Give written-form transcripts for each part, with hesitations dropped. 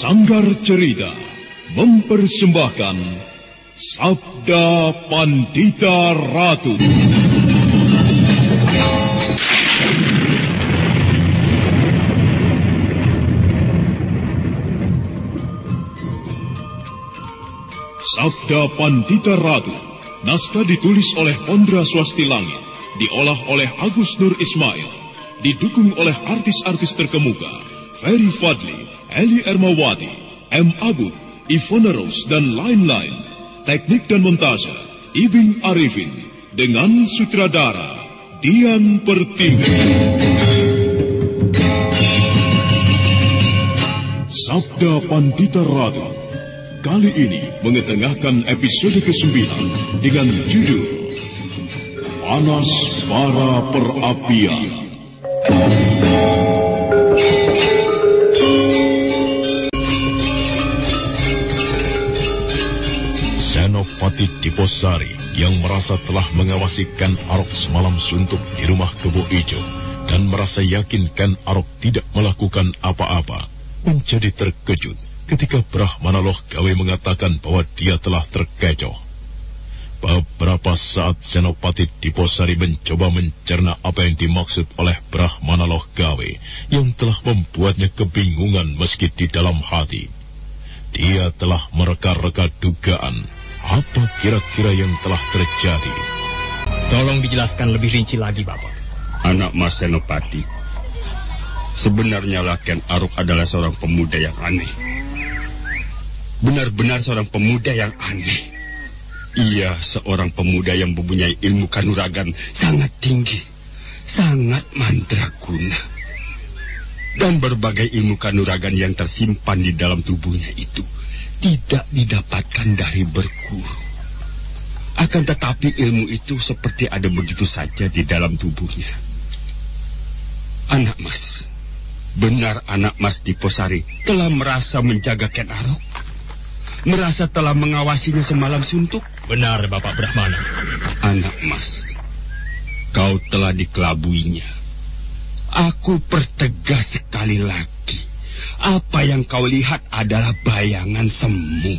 Sanggar Cerita mempersembahkan Sabda Pandita Ratu. Sabda Pandita Ratu, naskah ditulis oleh Pondra Swasti Langit, diolah oleh Agus Nur Ismail, didukung oleh artis-artis terkemuka, Ferry Fadli, Eli Ermawati, M. Abud, Ivona Rose, dan lain-lain. Teknik dan montase, Ibing Arifin, dengan sutradara Dian Pertiwi. Sabda Pandita Ratu kali ini mengetengahkan episode ke-9 dengan judul Panas Bara Perapian. Senopati Diposari yang merasa telah mengawasi Ken Arok semalam suntuk di rumah Kebo Ijo dan merasa yakin Ken Arok tidak melakukan apa-apa, menjadi terkejut ketika Brahmana Loh Gawe mengatakan bahwa dia telah terkecoh. Beberapa saat Senopati Diposari mencoba mencerna apa yang dimaksud oleh Brahmana Loh Gawe yang telah membuatnya kebingungan meski di dalam hati. Dia telah mereka-reka dugaan apa kira-kira yang telah terjadi. Tolong dijelaskan lebih rinci lagi, Bapak. Anak Mas Senopati, sebenarnya Ken Arok adalah seorang pemuda yang aneh. Benar-benar seorang pemuda yang aneh. Ia seorang pemuda yang mempunyai ilmu kanuragan sangat tinggi, sangat mandraguna. Dan berbagai ilmu kanuragan yang tersimpan di dalam tubuhnya itu tidak didapatkan dari berguru. Akan tetapi ilmu itu seperti ada begitu saja di dalam tubuhnya. Anak Mas, benar anak Mas Diposari telah merasa menjaga Ken Arok? Merasa telah mengawasinya semalam suntuk? Benar, Bapak Brahmana. Anak Mas, kau telah dikelabuinya. Aku pertegas sekali lagi, apa yang kau lihat adalah bayangan semu.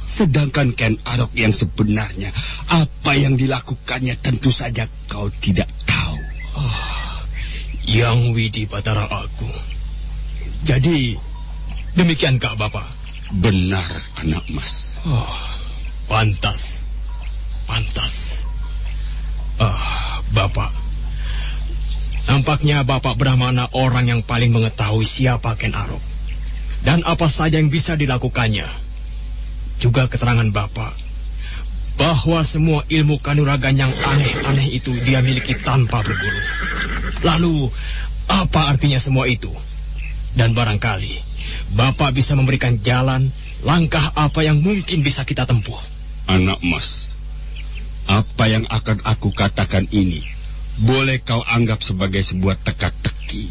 Sedangkan Ken Arok yang sebenarnya, apa yang dilakukannya tentu saja kau tidak tahu. Yang Widi Batara Agung. Jadi, demikiankah Bapak? Benar, anak Mas. Pantas. Bapak, nampaknya Bapak Brahmana orang yang paling mengetahui siapa Ken Arok dan apa saja yang bisa dilakukannya. Juga keterangan Bapak bahwa semua ilmu kanuragan yang aneh-aneh itu dia miliki tanpa berguru. Lalu, apa artinya semua itu? Dan barangkali Bapak bisa memberikan jalan, langkah apa yang mungkin bisa kita tempuh. Anak Mas, apa yang akan aku katakan ini boleh kau anggap sebagai sebuah teka-teki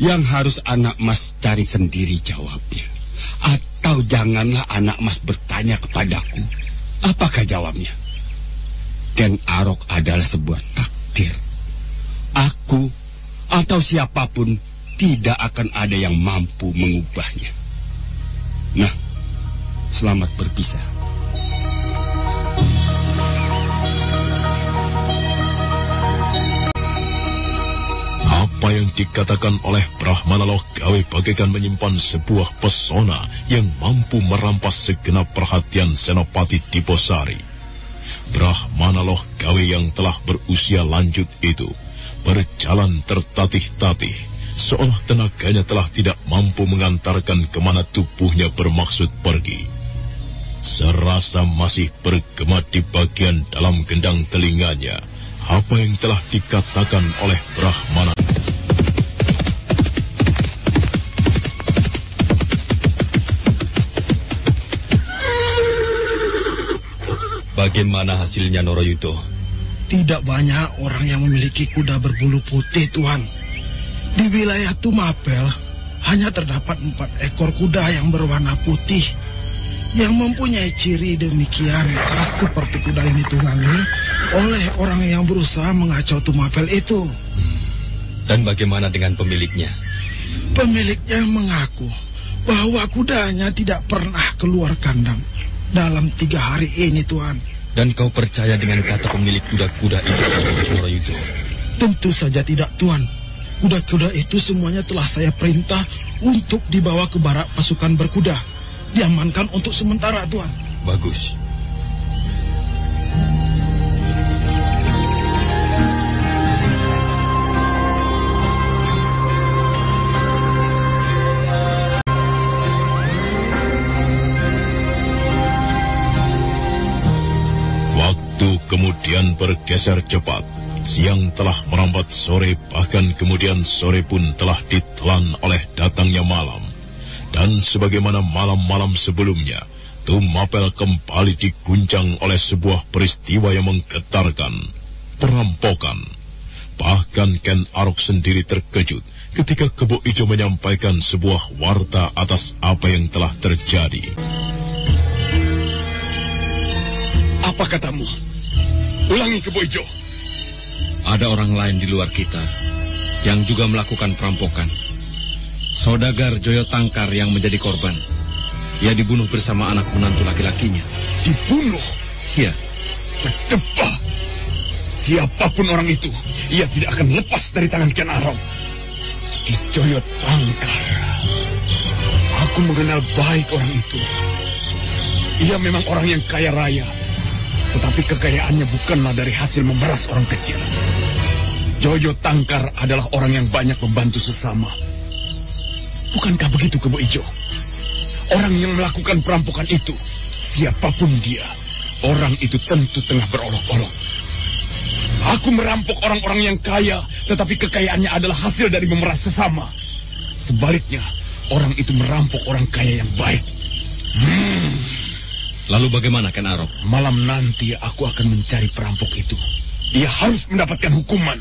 yang harus anak Mas cari sendiri jawabnya. Atau janganlah anak Mas bertanya kepadaku. Apakah jawabnya? Ken Arok adalah sebuah takdir. Aku atau siapapun tidak akan ada yang mampu mengubahnya. Nah, selamat berpisah. Apa yang dikatakan oleh Brahmana Loh Gawe bagaikan menyimpan sebuah pesona yang mampu merampas segenap perhatian Senopati Diposari. Brahmana Loh Gawe yang telah berusia lanjut itu berjalan tertatih-tatih, seolah tenaganya telah tidak mampu mengantarkan kemana tubuhnya bermaksud pergi. Serasa masih bergema di bagian dalam gendang telinganya apa yang telah dikatakan oleh Brahmana. Bagaimana hasilnya, Noroyudo? Tidak banyak orang yang memiliki kuda berbulu putih, Tuhan. Di wilayah Tumapel hanya terdapat 4 ekor kuda yang berwarna putih yang mempunyai ciri demikian khas seperti kuda yang ditunggangi oleh orang yang berusaha mengacau Tumapel itu. Dan bagaimana dengan pemiliknya? Pemiliknya mengaku bahwa kudanya tidak pernah keluar kandang dalam 3 hari ini, Tuan. Dan kau percaya dengan kata pemilik kuda-kuda itu, Noroyudo? Tentu saja tidak, Tuan. Kuda-kuda itu semuanya telah saya perintah untuk dibawa ke barak pasukan berkuda. Diamankan untuk sementara, Tuan. Bagus. Waktu kemudian bergeser cepat. Siang telah merambat sore, bahkan kemudian sore pun telah ditelan oleh datangnya malam. Dan sebagaimana malam-malam sebelumnya, Tumapel kembali diguncang oleh sebuah peristiwa yang menggetarkan, perampokan. Bahkan Ken Arok sendiri terkejut ketika Kebo Ijo menyampaikan sebuah warta atas apa yang telah terjadi. Apa katamu? Ulangi, Kebo Ijo. Ada orang lain di luar kita yang juga melakukan perampokan. Saudagar Joyo Tangkar yang menjadi korban. Ia dibunuh bersama anak menantu laki-lakinya. Dibunuh? Ya. Berdebah. Siapapun orang itu, ia tidak akan lepas dari tangan Ken Arok. Ki Joyo Tangkar. Aku mengenal baik orang itu. Ia memang orang yang kaya raya. Tetapi kekayaannya bukanlah dari hasil memeras orang kecil. Joyo Tangkar adalah orang yang banyak membantu sesama. Bukankah begitu, Kebo Ijo? Orang yang melakukan perampokan itu, siapapun dia, orang itu tentu tengah berolok-olok. Aku merampok orang-orang yang kaya, tetapi kekayaannya adalah hasil dari memeras sesama. Sebaliknya, orang itu merampok orang kaya yang baik. Lalu bagaimana, Ken Arok? Malam nanti aku akan mencari perampok itu. Ia harus mendapatkan hukuman.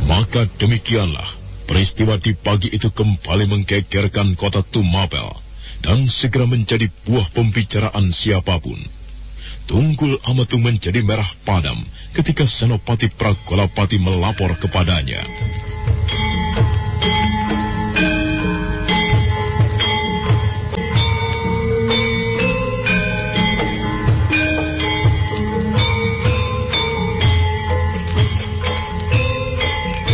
Maka demikianlah, peristiwa di pagi itu kembali menggegerkan kota Tumapel dan segera menjadi buah pembicaraan siapapun. Tunggul Amatung menjadi merah padam ketika Senopati Pragolapati melapor kepadanya.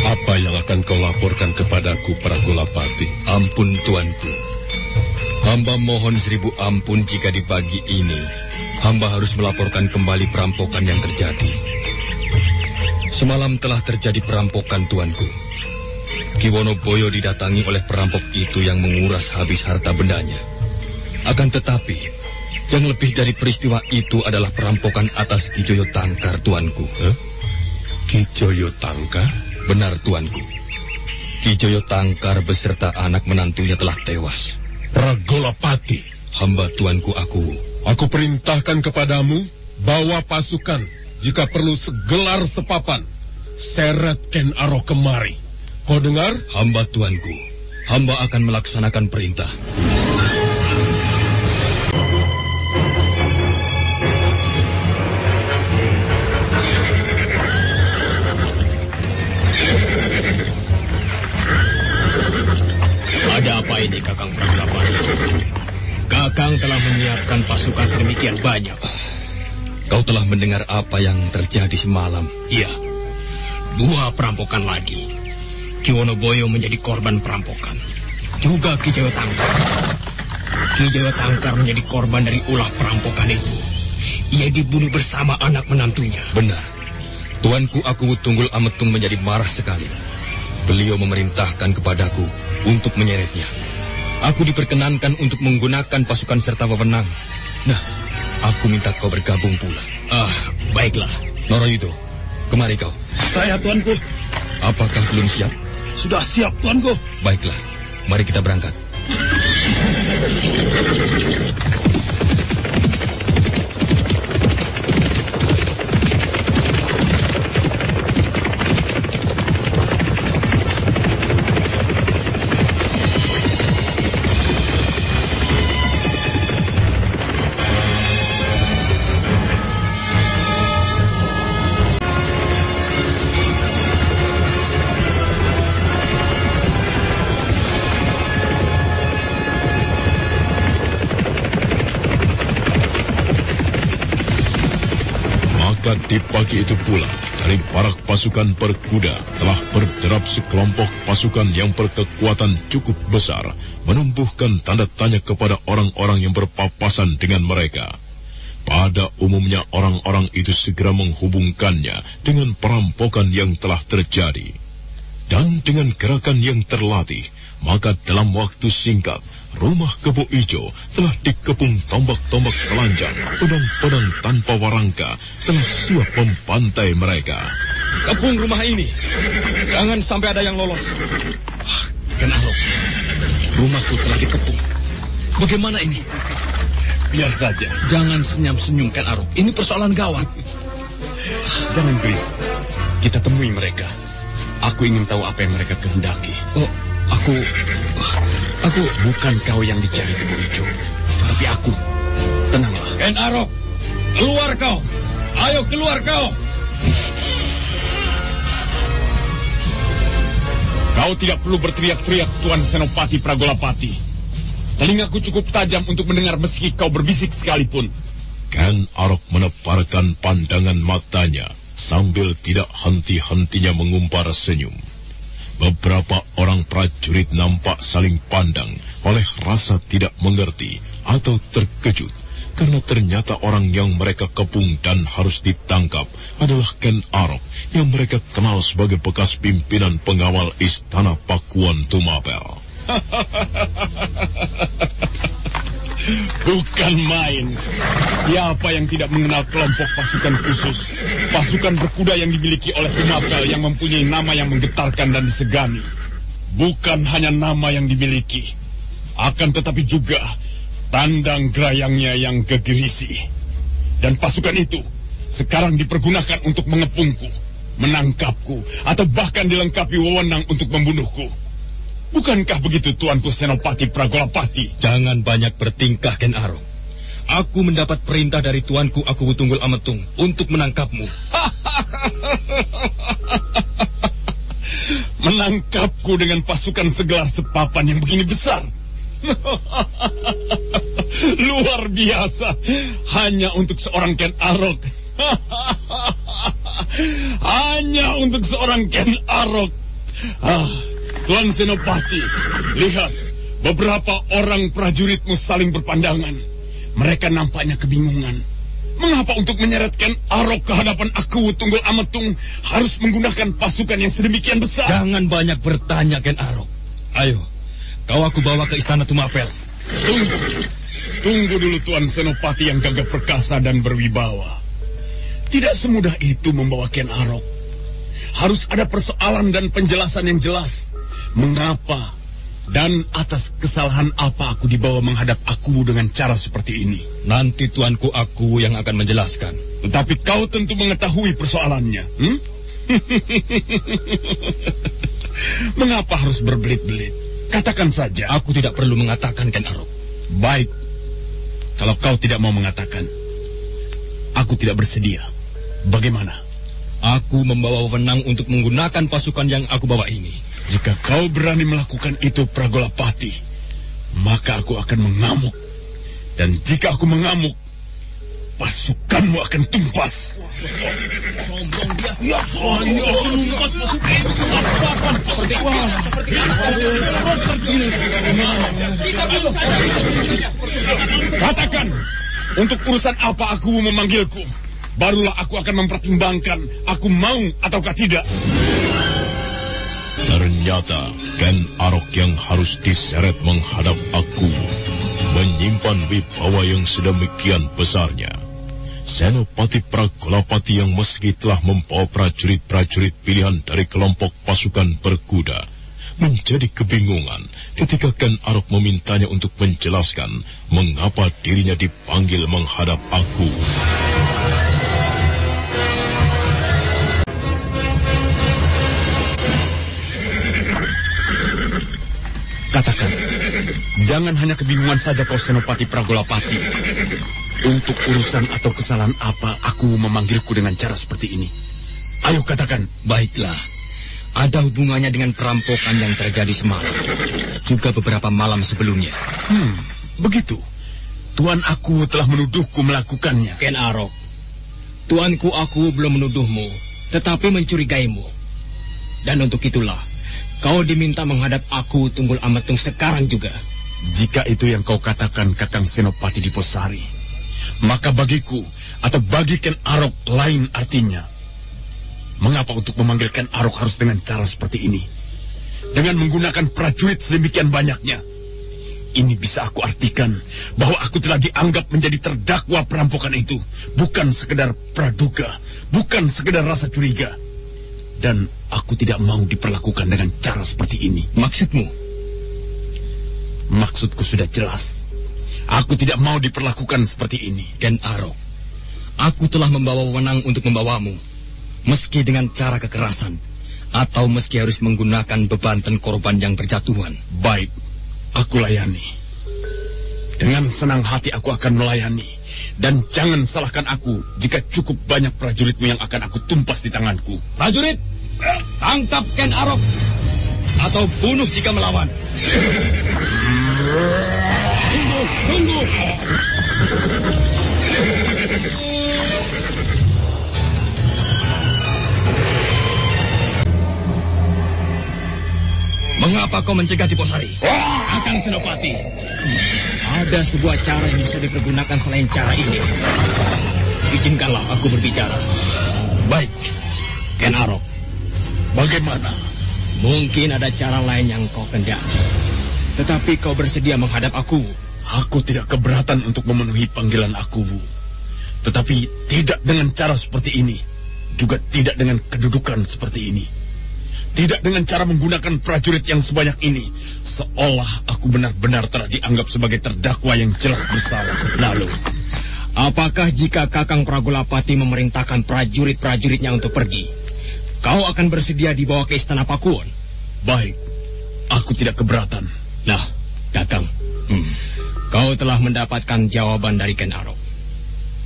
Apa yang akan kau laporkan kepadaku, Pragolapati? Ampun, tuanku. Hamba mohon 1000 ampun jika di pagi ini hamba harus melaporkan kembali perampokan yang terjadi. Semalam telah terjadi perampokan, tuanku. Ki Wonoboyo didatangi oleh perampok itu yang menguras habis harta bendanya. Akan tetapi, yang lebih dari peristiwa itu adalah perampokan atas Ki Joyo Tangkar, tuanku. Ki Joyo Tangkar? Benar, tuanku. Ki Joyo Tangkar beserta anak menantunya telah tewas. Pragolapati. Hamba tuanku Aku perintahkan kepadamu, bawa pasukan. Jika perlu segelar sepapan, seret Ken Arok kemari. Kau dengar? Hamba tuanku. Hamba akan melaksanakan perintah. Ada apa ini, Kakang Pragolapati? Kakang telah menyiapkan pasukan sedemikian banyak. Kau telah mendengar apa yang terjadi semalam? Iya. 2 perampokan lagi. Ki Wonoboyo menjadi korban perampokan. Juga Ki Joyo Tangkar. Ki Joyo Tangkar menjadi korban dari ulah perampokan itu. Ia dibunuh bersama anak menantunya. Benar. Tuanku Aku Tunggul Ametung menjadi marah sekali. Beliau memerintahkan kepadaku untuk menyeretnya. Aku diperkenankan untuk menggunakan pasukan serta wewenang. Nah, aku minta kau bergabung pula. Baiklah. Noroyudo, kemari kau. Saya, tuanku. Apakah belum siap? Sudah siap, tuanku. Baiklah, mari kita berangkat. Maka di pagi itu pula, dari barak pasukan berkuda telah berderap sekelompok pasukan yang berkekuatan cukup besar, menumbuhkan tanda tanya kepada orang-orang yang berpapasan dengan mereka. Pada umumnya orang-orang itu segera menghubungkannya dengan perampokan yang telah terjadi. Dan dengan gerakan yang terlatih, maka dalam waktu singkat, rumah Kebo Ijo telah dikepung tombak-tombak telanjang, pedang-pedang tanpa warangka telah siap membantai mereka. Kepung rumah ini. Jangan sampai ada yang lolos. Ken Arok, rumahku telah dikepung. Bagaimana ini? Biar saja. Jangan senyum-senyum, Ken Arok. Ini persoalan gawat. Jangan berisik. Kita temui mereka. Aku ingin tahu apa yang mereka kehendaki. Oh, aku Bukan kau yang dicari Kebo Ijo, tapi aku. Tenanglah. Ken Arok, keluar kau. Ayo keluar kau. Kau tidak perlu berteriak-teriak, Tuan Senopati Pragolapati. Telingaku cukup tajam untuk mendengar meski kau berbisik sekalipun. Ken Arok menebarkan pandangan matanya sambil tidak henti-hentinya mengumpar senyum. Beberapa orang prajurit nampak saling pandang oleh rasa tidak mengerti atau terkejut karena ternyata orang yang mereka kepung dan harus ditangkap adalah Ken Arok yang mereka kenal sebagai bekas pimpinan pengawal Istana Pakuan Tumapel. Bukan main. Siapa yang tidak mengenal kelompok pasukan khusus, pasukan berkuda yang dimiliki oleh Tumapel yang mempunyai nama yang menggetarkan dan disegani. Bukan hanya nama yang dimiliki, akan tetapi juga tandang gerayangnya yang gegirisi. Dan pasukan itu sekarang dipergunakan untuk mengepungku, menangkapku, atau bahkan dilengkapi wewenang untuk membunuhku. Bukankah begitu, Tuanku Senopati Pragolapati? Jangan banyak bertingkah, Ken Arok. Aku mendapat perintah dari Tuanku Aku Tunggul Ametung untuk menangkapmu. Menangkapku dengan pasukan segelar sepapan yang begini besar? Luar biasa. Hanya untuk seorang Ken Arok. Hanya untuk seorang Ken Arok. Tuan Senopati, lihat, beberapa orang prajuritmu saling berpandangan. Mereka nampaknya kebingungan. Mengapa untuk menyeret Ken Arok ke hadapan Aku Tunggul Ametung harus menggunakan pasukan yang sedemikian besar? Jangan banyak bertanya, Ken Arok. Ayo, kau aku bawa ke Istana Tumapel. Tunggu dulu, Tuan Senopati yang gagah perkasa dan berwibawa. Tidak semudah itu membawa Ken Arok. Harus ada persoalan dan penjelasan yang jelas. Mengapa dan atas kesalahan apa aku dibawa menghadap Aku dengan cara seperti ini? Nanti Tuanku Aku yang akan menjelaskan. Tetapi kau tentu mengetahui persoalannya. Mengapa harus berbelit-belit? Katakan saja. Aku tidak perlu mengatakan, Ken Arok. Baik. Kalau kau tidak mau mengatakan, aku tidak bersedia. Bagaimana? Aku membawa wewenang untuk menggunakan pasukan yang aku bawa ini. Jika kau berani melakukan itu, Pragolapati, maka aku akan mengamuk. Dan jika aku mengamuk, pasukanmu akan tumpas. Katakan, untuk urusan apa aku memanggilku? Barulah aku akan mempertimbangkan aku mau ataukah tidak. Ternyata Ken Arok yang harus diseret menghadap Aku menyimpan wibawa yang sedemikian besarnya. Senopati Pragolapati yang meski telah membawa prajurit-prajurit pilihan dari kelompok pasukan berkuda menjadi kebingungan ketika Ken Arok memintanya untuk menjelaskan mengapa dirinya dipanggil menghadap Aku. Katakan, jangan hanya kebingungan saja kau Senopati Pragolapati. Untuk urusan atau kesalahan apa aku memanggilku dengan cara seperti ini? Ayo katakan. Baiklah, ada hubungannya dengan perampokan yang terjadi semalam. Juga beberapa malam sebelumnya. Begitu. Tuan Aku telah menuduhku melakukannya. Ken Arok, Tuanku, aku belum menuduhmu, tetapi mencurigaimu. Dan untuk itulah, kau diminta menghadap aku Tunggul Ametung sekarang juga. Jika itu yang kau katakan, Kakang Senopati Diposari, maka bagiku atau bagi Ken Arok lain artinya. Mengapa untuk memanggil Ken Arok harus dengan cara seperti ini? Dengan menggunakan prajurit sedemikian banyaknya. Ini bisa aku artikan bahwa aku telah dianggap menjadi terdakwa perampokan itu. Bukan sekedar praduga, bukan sekedar rasa curiga. Dan aku tidak mau diperlakukan dengan cara seperti ini. Maksudmu? Maksudku sudah jelas. Aku tidak mau diperlakukan seperti ini. Ken Arok, aku telah membawa wewenang untuk membawamu. Meski dengan cara kekerasan, atau meski harus menggunakan bebanten korban yang berjatuhan. Baik. Aku layani. Dengan senang hati aku akan melayani. Dan jangan salahkan aku jika cukup banyak prajuritmu yang akan aku tumpas di tanganku. Prajurit, tangkap Ken Arok. Atau bunuh jika melawan. Tunggu. Mengapa kau mencegah Diposari? Kakang Senopati, ada sebuah cara yang bisa dipergunakan selain cara ini. Izinkanlah aku berbicara. Baik, Ken Arok. bagaimana? Mungkin ada cara lain yang kau kendaki. Tetapi kau bersedia menghadap aku. Aku tidak keberatan untuk memenuhi panggilan aku, Wu. Tetapi tidak dengan cara seperti ini. Juga tidak dengan kedudukan seperti ini. Tidak dengan cara menggunakan prajurit yang sebanyak ini. Seolah aku benar-benar telah dianggap sebagai terdakwa yang jelas bersalah. Lalu, apakah jika Kakang Pragolapati memerintahkan prajurit-prajuritnya untuk pergi, kau akan bersedia dibawa ke Istana Pakuwon? Baik, aku tidak keberatan. Nah, Kakang, kau telah mendapatkan jawaban dari Ken Arok.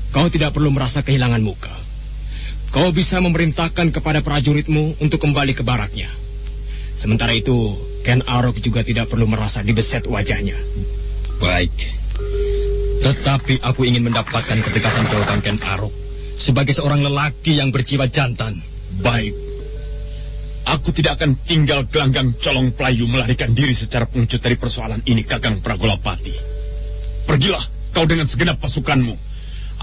Kau tidak perlu merasa kehilangan muka. Kau bisa memerintahkan kepada prajuritmu untuk kembali ke baraknya. Sementara itu, Ken Arok juga tidak perlu merasa dibeset wajahnya. Baik. Tetapi aku ingin mendapatkan ketegasan jawaban Ken Arok sebagai seorang lelaki yang berjiwa jantan. Baik. Aku tidak akan tinggal gelanggang colong pelayu melarikan diri secara pengecut dari persoalan ini, Kakang Pragolapati. Pergilah kau dengan segenap pasukanmu.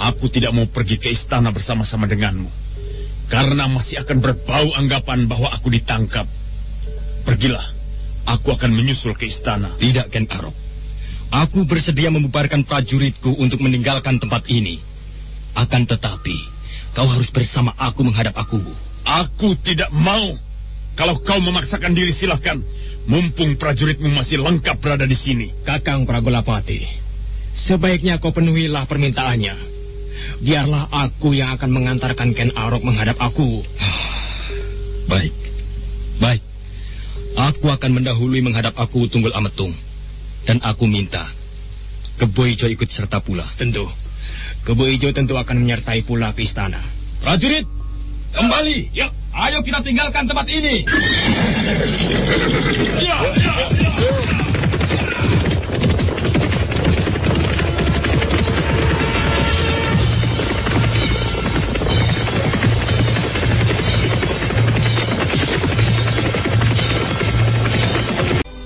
Aku tidak mau pergi ke istana bersama-sama denganmu. Karena masih akan berbau anggapan bahwa aku ditangkap. Pergilah, aku akan menyusul ke istana. Tidak, Ken Arok. Aku bersedia membubarkan prajuritku untuk meninggalkan tempat ini. Akan tetapi, kau harus bersama aku menghadap aku. Aku tidak mau. Kalau kau memaksakan diri, silahkan. Mumpung prajuritmu masih lengkap berada di sini. Kakang Pragolapati, sebaiknya kau penuhilah permintaannya. Biarlah aku yang akan mengantarkan Ken Arok menghadap aku. Baik. Aku akan mendahului menghadap aku Tunggul Ametung. Dan aku minta Kebo Ijo ikut serta pula. Tentu. Kebo Ijo tentu akan menyertai pula ke istana. Prajurit, kembali. Ya, ayo kita tinggalkan tempat ini. Ya.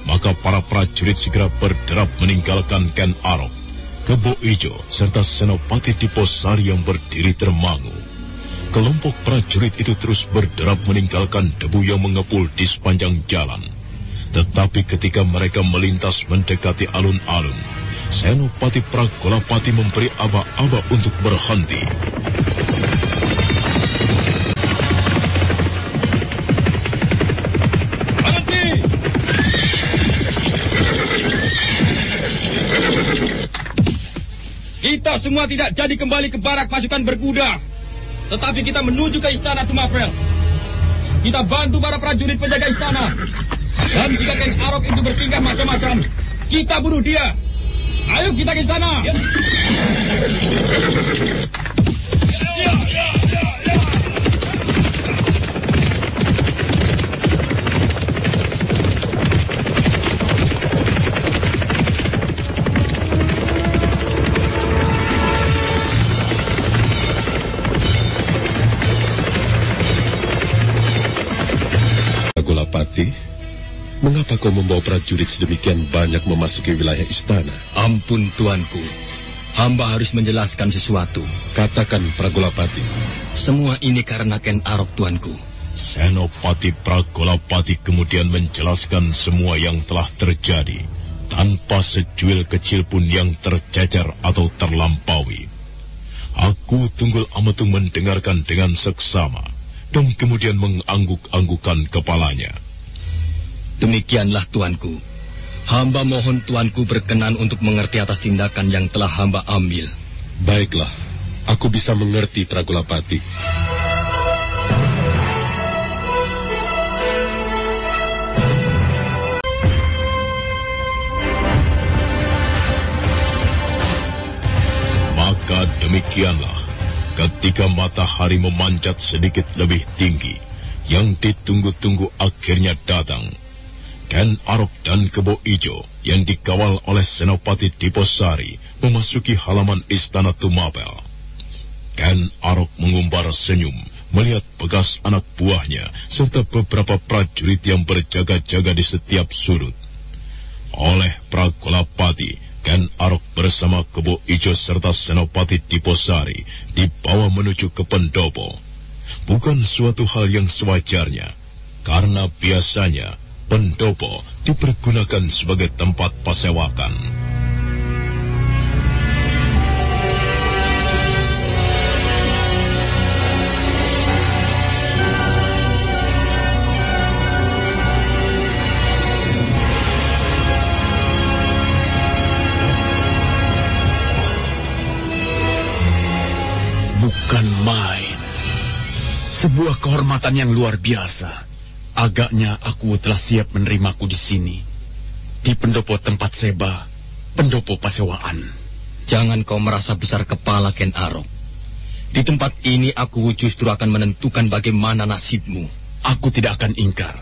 Maka para prajurit segera berderap meninggalkan Ken Arok, Kebo Ijo, serta Senopati Diposari yang berdiri termangu. Kelompok prajurit itu terus berderap meninggalkan debu yang mengepul di sepanjang jalan. Tetapi ketika mereka melintas mendekati alun-alun, Senopati Pragolapati memberi aba-aba untuk berhenti. Kita semua tidak jadi kembali ke barak pasukan berkuda, tetapi kita menuju ke istana Tumapel. Kita bantu para prajurit penjaga istana. Dan jika Ken Arok itu bertingkah macam-macam, kita bunuh dia. Ayo kita ke istana. Mengapa kau membawa prajurit sedemikian banyak memasuki wilayah istana? Ampun, tuanku. Hamba harus menjelaskan sesuatu. Katakan, Pragolapati. Semua ini karena Ken Arok, tuanku. Senopati Pragolapati kemudian menjelaskan semua yang telah terjadi, tanpa secuil kecil pun yang tercecer atau terlampaui. Aku Tunggul Ametung mendengarkan dengan seksama, dan kemudian mengangguk-anggukan kepalanya. Demikianlah, tuanku. Hamba mohon tuanku berkenan untuk mengerti atas tindakan yang telah hamba ambil. Baiklah, aku bisa mengerti, Pragolapati. Maka demikianlah, ketika matahari memanjat sedikit lebih tinggi, yang ditunggu-tunggu akhirnya datang. Ken Arok dan Kebo Ijo yang dikawal oleh Senopati Diposari memasuki halaman istana Tumapel. Ken Arok mengumbar senyum melihat bekas anak buahnya serta beberapa prajurit yang berjaga-jaga di setiap sudut. Oleh Pragolapati, Ken Arok bersama Kebo Ijo serta Senopati Diposari dibawa menuju ke pendopo. Bukan suatu hal yang sewajarnya, karena biasanya pendopo dipergunakan sebagai tempat pasewakan. Bukan main. Sebuah kehormatan yang luar biasa. Agaknya aku telah siap menerimaku di sini. Di pendopo tempat seba, pendopo pasewaan. Jangan kau merasa besar kepala, Ken Arok. Di tempat ini aku justru akan menentukan bagaimana nasibmu. Aku tidak akan ingkar.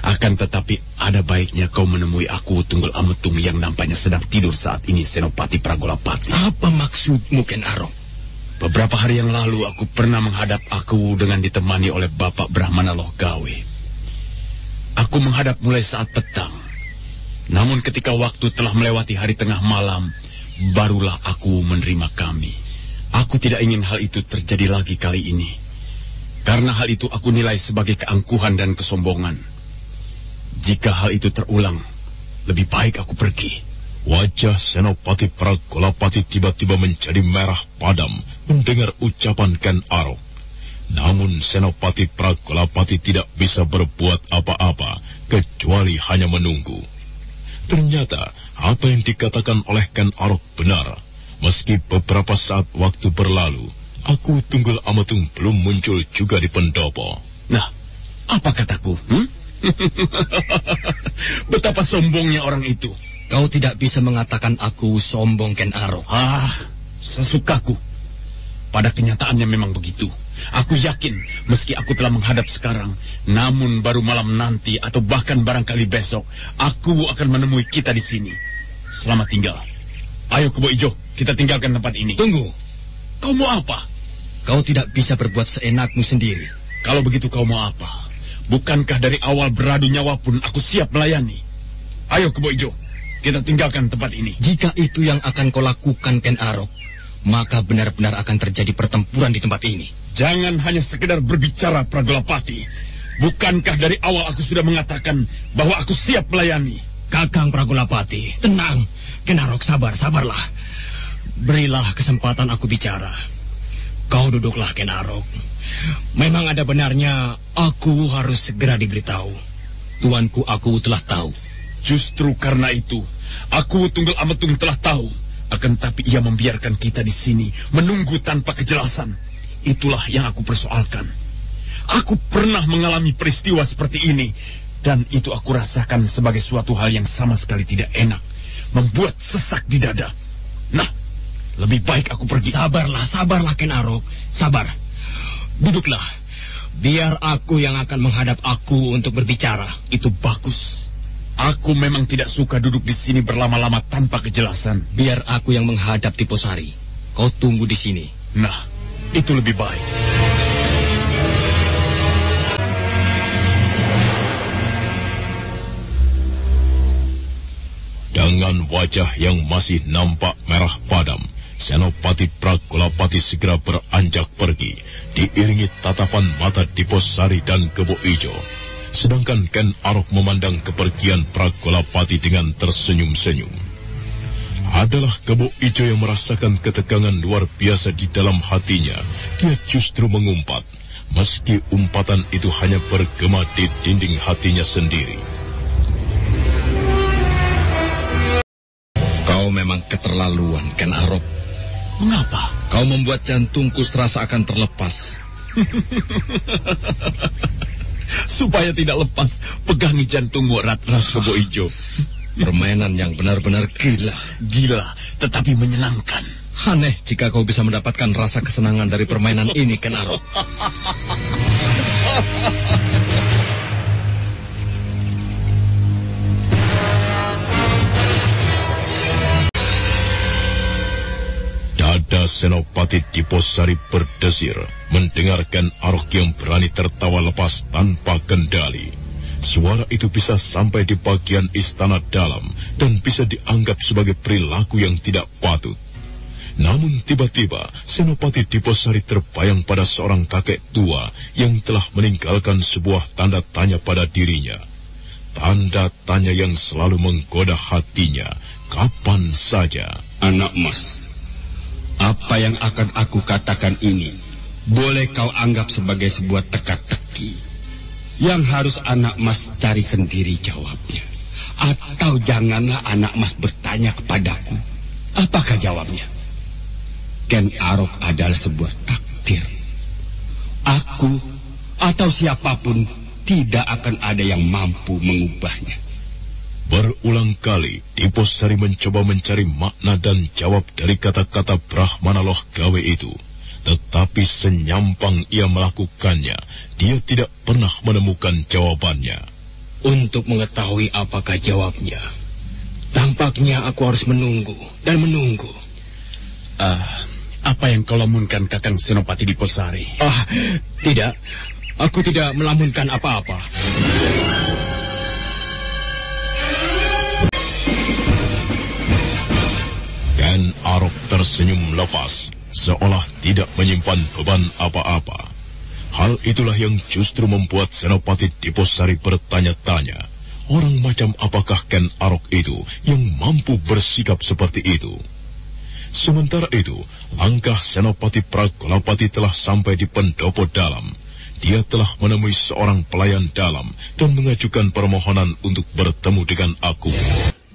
Akan tetapi ada baiknya kau menemui aku Tunggul Ametung yang nampaknya sedang tidur saat ini, Senopati Pragolapati. Apa maksudmu, Ken Arok? Beberapa hari yang lalu aku pernah menghadap aku dengan ditemani oleh Bapak Brahmana Loh Gawe. Aku menghadap mulai saat petang. Namun ketika waktu telah melewati hari tengah malam, barulah aku menerima kami. Aku tidak ingin hal itu terjadi lagi kali ini. Karena hal itu aku nilai sebagai keangkuhan dan kesombongan. Jika hal itu terulang, lebih baik aku pergi. Wajah Senopati Pragolapati tiba-tiba menjadi merah padam mendengar ucapan Ken Arok. Namun Senopati Pragolapati tidak bisa berbuat apa-apa kecuali hanya menunggu. Ternyata apa yang dikatakan oleh Ken Arok benar. Meski beberapa saat waktu berlalu, aku Tunggul Ametung belum muncul juga di pendopo. Nah, apa kataku? Betapa sombongnya orang itu. Kau tidak bisa mengatakan aku sombong, Ken Arok. Sesukaku. Pada kenyataannya memang begitu. Aku yakin, meski aku telah menghadap sekarang, namun baru malam nanti atau bahkan barangkali besok, aku akan menemui kita di sini. Selamat tinggal. Ayo Kebo Ijo, kita tinggalkan tempat ini. Tunggu. Kau mau apa? Kau tidak bisa berbuat seenakmu sendiri. Kalau begitu kau mau apa? Bukankah dari awal beradu nyawa pun aku siap melayani? Ayo Kebo Ijo, kita tinggalkan tempat ini. Jika itu yang akan kau lakukan, Ken Arok, maka benar-benar akan terjadi pertempuran di tempat ini. Jangan hanya sekedar berbicara, Pragolapati. Bukankah dari awal aku sudah mengatakan bahwa aku siap melayani? Kakang Pragolapati, tenang. Ken Arok, sabarlah. Berilah kesempatan aku bicara. Kau duduklah, Ken Arok. Memang ada benarnya aku harus segera diberitahu. Tuanku, aku telah tahu. Justru karena itu, aku Tunggul Ametung telah tahu. Akan tapi ia membiarkan kita di sini menunggu tanpa kejelasan. Itulah yang aku persoalkan. Aku pernah mengalami peristiwa seperti ini, dan itu aku rasakan sebagai suatu hal yang sama sekali tidak enak, membuat sesak di dada. Nah, lebih baik aku pergi. Sabarlah Ken Arok. Sabar. Duduklah. Biar aku yang akan menghadap aku untuk berbicara. Itu bagus. Aku memang tidak suka duduk di sini berlama-lama tanpa kejelasan. Biar aku yang menghadap Diposari. Kau tunggu di sini. Nah, itu lebih baik. Dengan wajah yang masih nampak merah padam, Senopati Pragolapati segera beranjak pergi, diiringi tatapan mata Diposari dan Kebo Ijo. Sedangkan Ken Arok memandang kepergian Pragolapati dengan tersenyum-senyum. Adalah Kebo Ijo yang merasakan ketegangan luar biasa di dalam hatinya. Dia justru mengumpat, meski umpatan itu hanya bergema di dinding hatinya sendiri. Kau memang keterlaluan, Ken Arok. Mengapa? Kau membuat jantungku serasa akan terlepas. Supaya tidak lepas, pegangi jantungmu erat-erat, Kebo Ijo. Permainan yang benar-benar gila. Gila, tetapi menyenangkan. Aneh jika kau bisa mendapatkan rasa kesenangan dari permainan ini, Ken Arok. Dada Senopati Diposari berdesir mendengarkan Arok yang berani tertawa lepas tanpa kendali. Suara itu bisa sampai di bagian istana dalam dan bisa dianggap sebagai perilaku yang tidak patut. Namun tiba-tiba Senopati Diposari terbayang pada seorang kakek tua yang telah meninggalkan sebuah tanda tanya pada dirinya. Tanda tanya yang selalu menggoda hatinya kapan saja. Anak Mas, apa yang akan aku katakan ini boleh kau anggap sebagai sebuah teka-teki yang harus anak Mas cari sendiri jawabnya. Atau janganlah anak Mas bertanya kepadaku. Apakah jawabnya? Ken Arok adalah sebuah takdir. Aku atau siapapun tidak akan ada yang mampu mengubahnya. Berulang kali Diposari mencoba mencari makna dan jawab dari kata-kata Brahmana Loh Gawe itu. Tetapi senyampang ia melakukannya, dia tidak pernah menemukan jawabannya. Untuk mengetahui apakah jawabnya, tampaknya aku harus menunggu dan menunggu. Apa yang kau lamunkan, Kakang Senopati Diposari? Tidak. Aku tidak melamunkan apa-apa. Ken Arok tersenyum lepas, seolah tidak menyimpan beban apa-apa. Hal itulah yang justru membuat Senopati Diposari bertanya-tanya, orang macam apakah Ken Arok itu yang mampu bersikap seperti itu? Sementara itu, langkah Senopati Pragolapati telah sampai di pendopo dalam. Dia telah menemui seorang pelayan dalam dan mengajukan permohonan untuk bertemu dengan aku.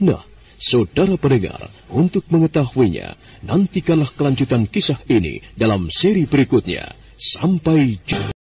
Nah, saudara pendengar, untuk mengetahuinya, nantikanlah kelanjutan kisah ini dalam seri berikutnya. Sampai jumpa.